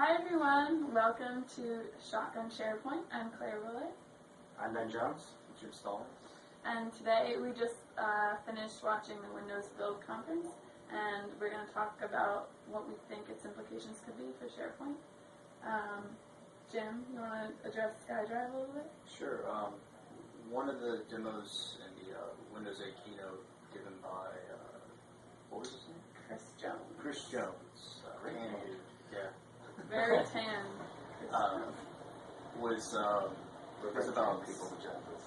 Hi everyone, welcome to Shotgun SharePoint. I'm Claire Willett. I'm Ben Jones, Jim Stallings. And today we just finished watching the Windows Build conference, and we're going to talk about what we think its implications could be for SharePoint. Jim, you want to address SkyDrive a little bit? Sure. One of the demos in the Windows 8 keynote given by, what was his name? Chris Jones. Chris Jones. Tan dude. Yeah. Very tan. Was about people with jackets.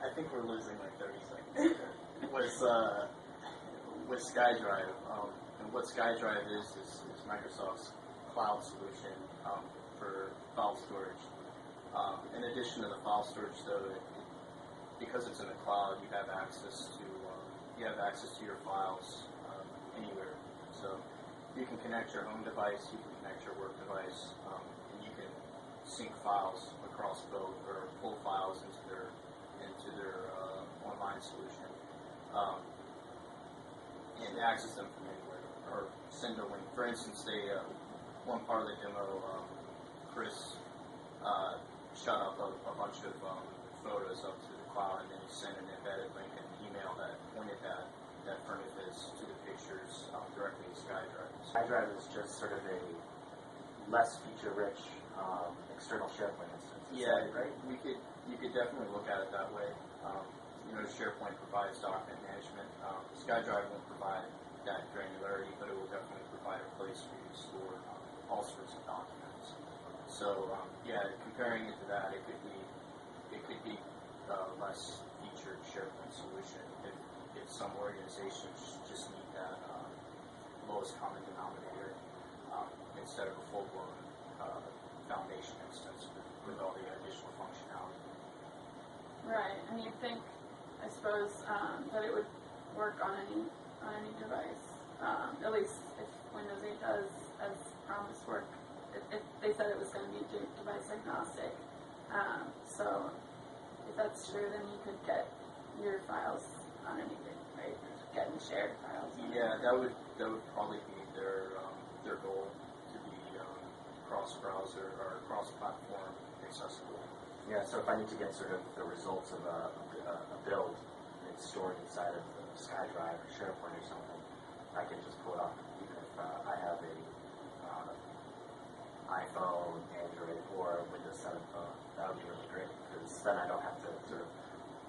I think we're losing like 30 seconds. Was SkyDrive. And what SkyDrive is Microsoft's cloud solution for file storage. In addition to the file storage, though, because it's in the cloud, you have access to your files anywhere. So you can connect your home device, you can connect your work device, and you can sync files across both, or pull files into their online solution, and access them from anywhere, or send a link. For instance, one part of the demo, Chris shot up a bunch of photos up to the cloud, and then he sent an embedded link and email that pointed that front of his to the pictures directly to SkyDrive. SkyDrive is just sort of a less feature-rich external SharePoint instance. Yeah, right. You could definitely look at it that way. SharePoint provides document management. SkyDrive won't provide that granularity, but it will definitely provide a place for you to store all sorts of documents. So comparing it to that, it could be less featured SharePoint solution if some organizations just need that lowest common denominator instead of a full-blown foundation instance with all the additional functionality. Right, and you'd think, I suppose, that it would work on any device. At least if Windows 8 does, as promised, work. If they said it was going to be device agnostic. So if that's true, then you could get your files on anything, right? Getting shared files. Yeah, that would probably be their goal, to be cross-browser or cross-platform accessible. Yeah, so if I need to get sort of the results of a build, and it's stored inside of the SkyDrive or SharePoint or something, I can just pull it off, even if I have a iPhone, Android, or Windows 7 phone. That would be really great, because then I don't have to sort of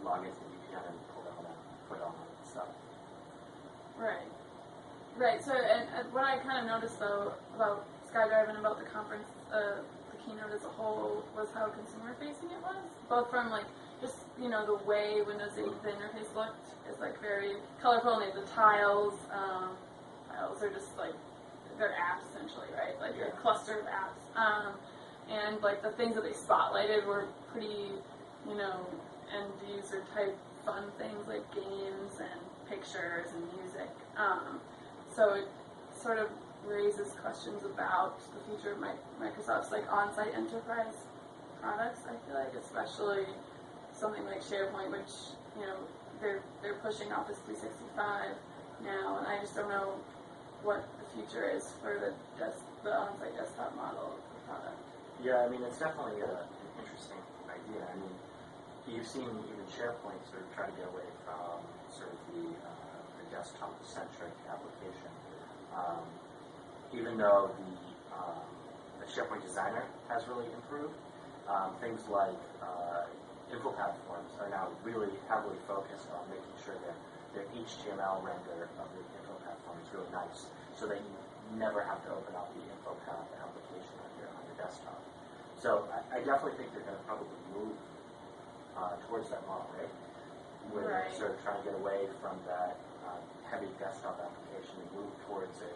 log into the VPN and pull it all out, put it all on and stuff. Right. So, and what I kind of noticed though about SkyDrive and about the conference, the keynote as a whole, was how consumer-facing it was. Both from just the way Windows 8 the interface looked is very colorful, and they have the tiles. Tiles are just they're apps essentially, right? A cluster of apps. And the things that they spotlighted were pretty, end user type fun things like games and pictures and music. So it sort of raises questions about the future of Microsoft's on-site enterprise products. I feel like, especially something like SharePoint, which they're pushing Office 365 now, and I just don't know what the future is for the on-site desktop model of the product. Yeah, I mean, it's definitely an interesting idea. I mean, you've seen even SharePoint sort of try to get away from sort of the desktop-centric application. Even though the SharePoint Designer has really improved, things like info platforms are now really heavily focused on making sure that their HTML render of the info platform is really nice, so that you never have to open up the info path application on your desktop. So I definitely think they're going to probably move towards that model, right? Where they're sort of trying to get away from that heavy desktop application and move towards a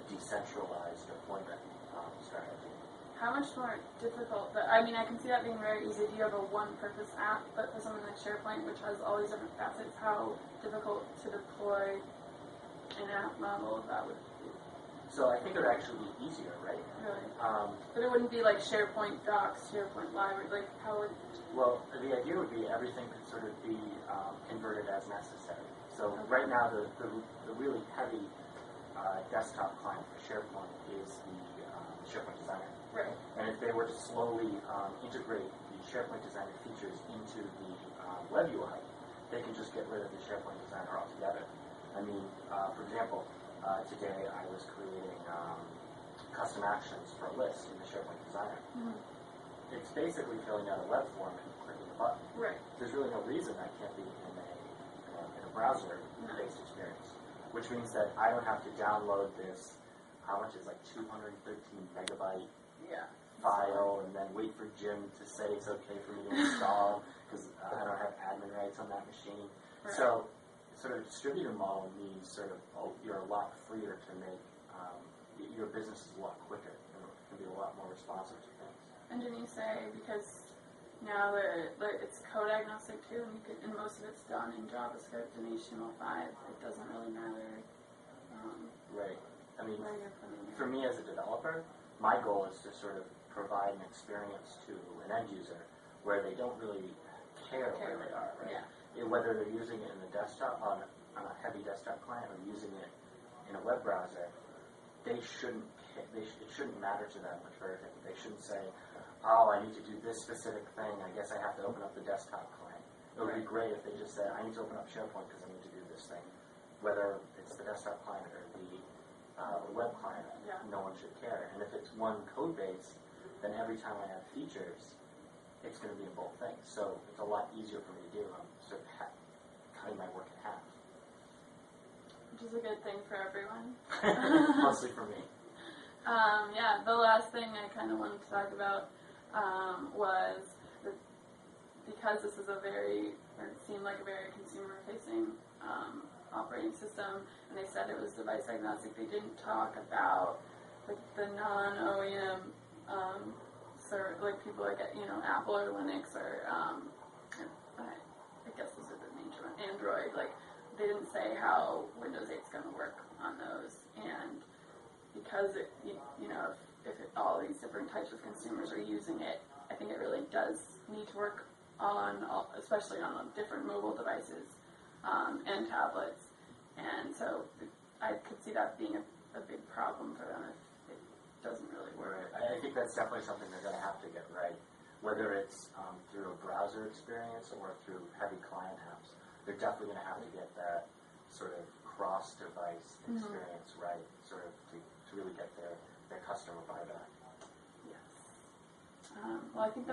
decentralized deployment strategy. How much more difficult? I mean, I can see that being very easy if you have a one-purpose app, but for something like SharePoint, which has all these different facets, how difficult to deploy an app model that would be? So I think it would actually be easier, right? Really? But it wouldn't be like SharePoint Docs, SharePoint Library, how would... Well, the idea would be everything could sort of be converted as necessary. So right now, the really heavy desktop client for SharePoint is the SharePoint Designer. Right. And if they were to slowly integrate the SharePoint Designer features into the web UI, they can just get rid of the SharePoint Designer altogether. I mean, for example, today I was creating custom actions for a list in the SharePoint Designer. Mm-hmm. It's basically filling out a web form and clicking a button. Right. There's really no reason that can't be in a browser-based experience, which means that I don't have to download this, how much is like 213 megabyte Yeah. file, and then wait for Jim to say it's okay for me to install, because I don't have admin rights on that machine. Right. So, sort of distributed model means sort of you're a lot freer to make your business is a lot quicker, and it can be a lot more responsive to things. And didn't you say because now it's code agnostic too, and most of it's done in JavaScript and HTML5, it doesn't really matter. Right. I mean, where you're putting it. for me as a developer, my goal is to sort of provide an experience to an end user where they don't really care where they are, right? Yeah. Whether they're using it in the desktop on a heavy desktop client or using it in a web browser, they shouldn't. It shouldn't matter to them which version. They shouldn't say, "Oh, I need to do this specific thing. I guess I have to open up the desktop client." It would be great if they just said, "I need to open up SharePoint because I need to do this thing," whether it's the desktop client or the web client. Yeah. No one should care. And if it's one code base, then every time I add features, it's going to be in both things. So it's a lot easier for me to do. I'm sort of cutting my work in half. Which is a good thing for everyone. Mostly for me. Yeah, the last thing I kind of wanted to talk about was that because this is it seemed like a very consumer-facing operating system, and they said it was device agnostic, they didn't talk about like the non-OEM, like people like Apple or Linux or I guess those are the names of Android. Like they didn't say how Windows 8 is going to work on those, and because all these different types of consumers are using it, I think it really does need to work especially on different mobile devices and tablets, and so I could see that being a big problem for them if it doesn't really work. I think that's definitely something they're going to have to get right, whether it's through a browser experience or through heavy client apps. They're definitely going to have to get that sort of cross-device experience right, sort of to really get their customer buyback. Yes. Well, I think that